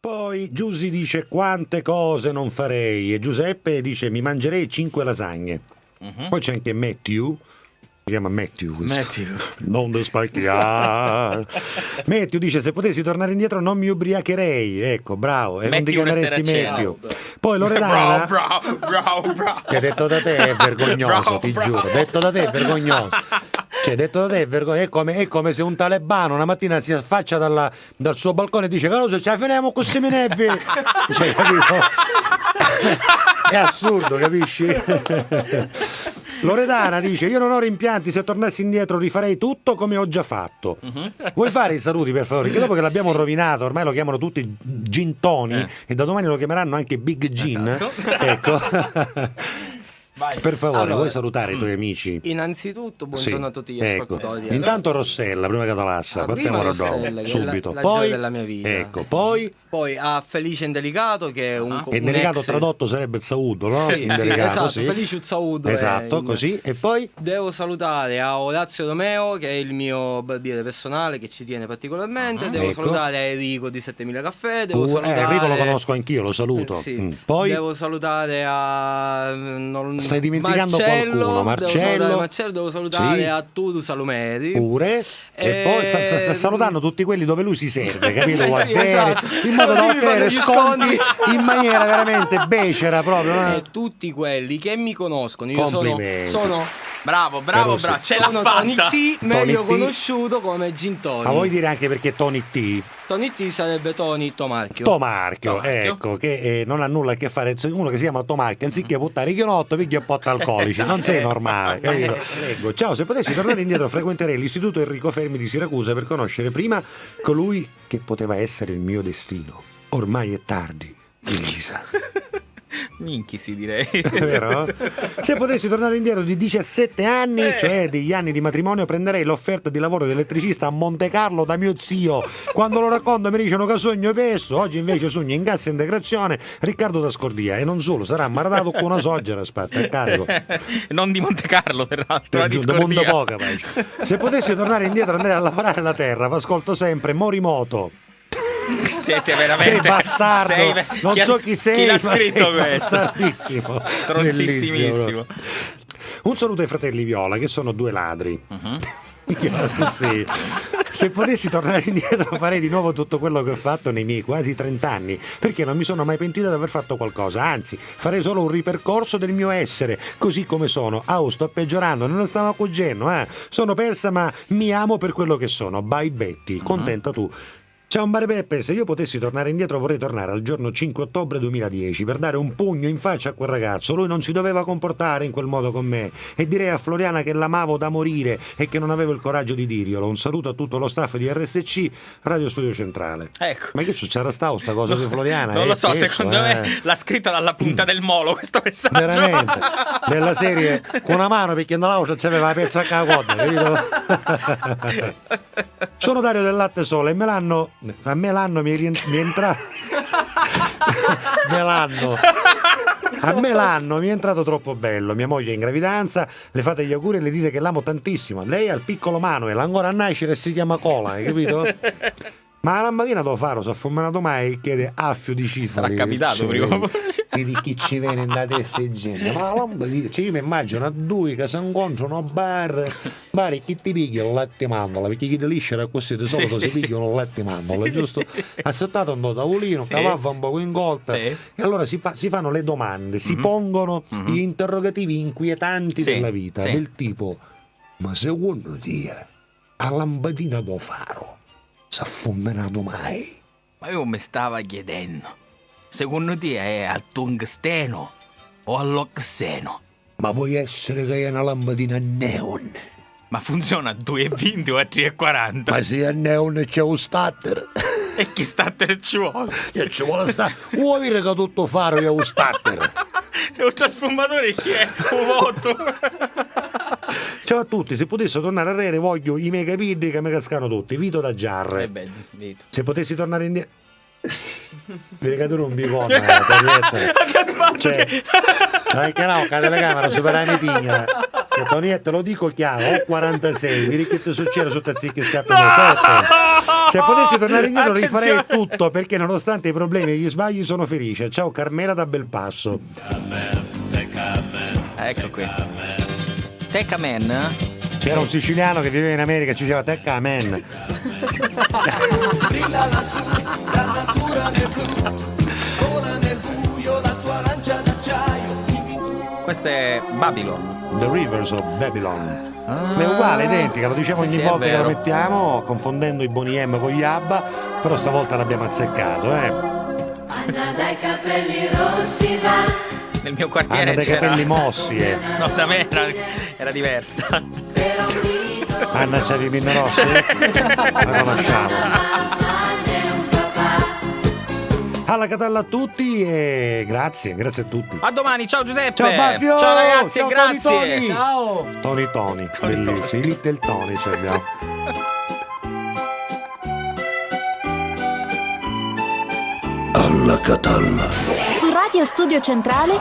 Poi Giusy dice quante cose non farei e Giuseppe dice mi mangerei 5 lasagne. Poi c'è anche Matthew. Si chiama Matthew questo. Non spacchiare. Matthew dice se potessi tornare indietro non mi ubriacherei. Ecco, bravo. E non ti chiameresti Matthew. Poi Loredana Bravo. che detto da te è vergognoso, Bravo, ti bravo. giuro. Detto da te è vergognoso. Cioè, detto da te è vergognoso. È come se un talebano una mattina si affaccia dal suo balcone e dice Caruso, ce la finiamo con Semineffi. Cioè, capito? È assurdo, capisci? Loredana dice io non ho rimpianti, se tornassi indietro rifarei tutto come ho già fatto. Vuoi fare i saluti per favore? Che dopo che l'abbiamo rovinato ormai lo chiamano tutti Gin Tony e da domani lo chiameranno anche Big Gin. Esatto. Ecco. Vai. Per favore, Allora, vuoi salutare i tuoi amici? Innanzitutto, buongiorno Sì, a tutti gli ecco. ascoltatori. Intanto Rossella, prima che te passa, prima partiamo da Rossella, dopo, che è subito. la Poi, gioia della mia vita. ecco, poi Poi a Felice Indelicato, che è un che delicato ex... tradotto sarebbe Zaudo, no? Sì, Indelicato, esatto, sì. Felice Uzzaudo. Esatto, così. E poi Devo salutare a Orazio Romeo, che è il mio barbiere personale, che ci tiene particolarmente. Devo Ecco. salutare a Enrico di 7000 Caffè. Devo salutare... Enrico lo conosco anch'io, lo saluto. Sì. Poi Devo salutare a stai dimenticando qualcuno, Marcello. Devo salutare Sì. a Turu Salumeri. Pure e poi sta salutando tutti quelli dove lui si serve, capito? Sì, Vuol bene, esatto. in modo da Così mi ottenere fanno gli sconti in maniera veramente becera proprio. E tutti quelli che mi conoscono, io Complimenti. sono Bravo, ce l'ha sono Tony fatta. T, meglio Tony T. conosciuto come Gin Tony. Ma vuoi dire anche perché Tony T? Tony T sarebbe Tony Tomarchio. Tomarchio, ecco, che non ha nulla a che fare, uno che si chiama Tomarchio, anziché buttare i chianotto, piglia un po' alcolici, non sei normale, capito? Prego. Ciao, se potessi tornare indietro frequenterei l'istituto Enrico Fermi di Siracusa per conoscere prima colui che poteva essere il mio destino. Ormai è tardi, Elisa. Minchi si direi. Vero? Se potessi tornare indietro di 17 anni, cioè degli anni di matrimonio, prenderei l'offerta di lavoro di elettricista a Monte Carlo da mio zio. Quando lo racconto mi dicono che sogno pesso, oggi invece sogno in cassa integrazione Riccardo da Scordia, e non solo, sarà mardato con una soggera, aspetta, è carico. Non di Monte Carlo, peraltro, ma di Giù, da Mondo Scordia. Poca, poi. Se potessi tornare indietro andrei a lavorare la terra, vi ascolto sempre Morimoto. Siete veramente Sei bastardo, non so chi sei, chi l'ha ma scritto sei questo. bastardissimo. Stronzissimissimo. Un saluto ai fratelli Viola, che sono due ladri. Sì. Se potessi tornare indietro farei di nuovo tutto quello che ho fatto nei miei quasi 30 anni, perché non mi sono mai pentito di aver fatto qualcosa, anzi farei solo un ripercorso del mio essere così come sono. Sto peggiorando, non lo stavo accorgendo, sono persa ma mi amo per quello che sono. Bye Betty, contenta tu. Ciao Mare Peppe, se io potessi tornare indietro vorrei tornare al giorno 5 ottobre 2010 per dare un pugno in faccia a quel ragazzo. Lui non si doveva comportare in quel modo con me, e direi a Floriana che l'amavo da morire e che non avevo il coraggio di dirglielo. Un saluto a tutto lo staff di RSC Radio Studio Centrale. Ecco. Ma che c'era sta cosa di Floriana? Non lo so, Spesso, secondo me l'ha scritta dalla punta del molo questo messaggio. veramente della serie con una mano picchiando l'auto c'aveva la pezza a coda, capito? Sono Dario del Latte Sole e a me l'anno mi è entrato a me l'anno mi è entrato troppo bello. Mia moglie è in gravidanza, le fate gli auguri e le dite che l'amo tantissimo. Lei ha il piccolo Manuel ancora a nascere e si chiama Cola, hai capito? Ma la mattina devo fare, si è affuminato mai e chiede affio di cifra. Sarà capitato prima o poi. Di chi ci viene da testa e gente. Ma io mi immagino a due che si incontrano a bar e chi ti piglia il latte mandorla, perché chi ti liscia così di solito si pigliano il latte mandorla, giusto? Assettato un tavolino, cavava un po' in colta e allora si fanno le domande, si pongono gli interrogativi inquietanti della vita, del tipo: ma secondo te a lampadina do faro si è affuminato mai? Ma io mi stavo chiedendo, secondo te è al tungsteno o all'oxeno? Ma può essere che è una lampadina a neon? Ma funziona a 2,20 o a 3,40? Ma se a neon c'è un starter. E chi starter ci vuole? E ci vuole starter. Vuoi dire che tutto faro è un starter? E un trasformatore chi è? Un voto. Ciao a tutti, se potessi tornare a Rere voglio i miei capelli che mi cascano tutti. Vito da Giarre. Vito. Se potessi tornare indietro... Perché tu non mi conta la taglietta. Cioè, sai che no, la telecamera supera la mitigna. Che Tonietta, lo dico chiaro, ho 46, vedi che ti succede su tazzicchi scappano 7. Se potessi tornare indietro rifarei Attenzione. tutto, perché nonostante i problemi e gli sbagli sono felice. Ciao Carmela da Belpasso. Ecco qui. Teca Man? C'era un siciliano che viveva in America, ci diceva Tecca Amen. Questo è Babylon. The Rivers of Babylon. Ma è uguale, identica, lo diciamo Sì, ogni sì, è volta che lo vero. mettiamo, confondendo i Boney M con gli ABBA, però stavolta l'abbiamo azzeccato, Anna dai capelli rossi va Nel mio Hanno quartiere dei c'era. capelli mossi, No, da me era diversa. per un dito, Anna c'ha i pinne rossi? La conosciamo. è un papà. Alla Catalla a tutti e grazie a tutti. A domani, ciao Giuseppe. Ciao Baffio! Ciao ragazzi, Ciao e grazie. Tony. Ciao. Tony, bellissimi, i Little Tony ce l'abbiamo. Alla Catalla. Su Radio Studio Centrale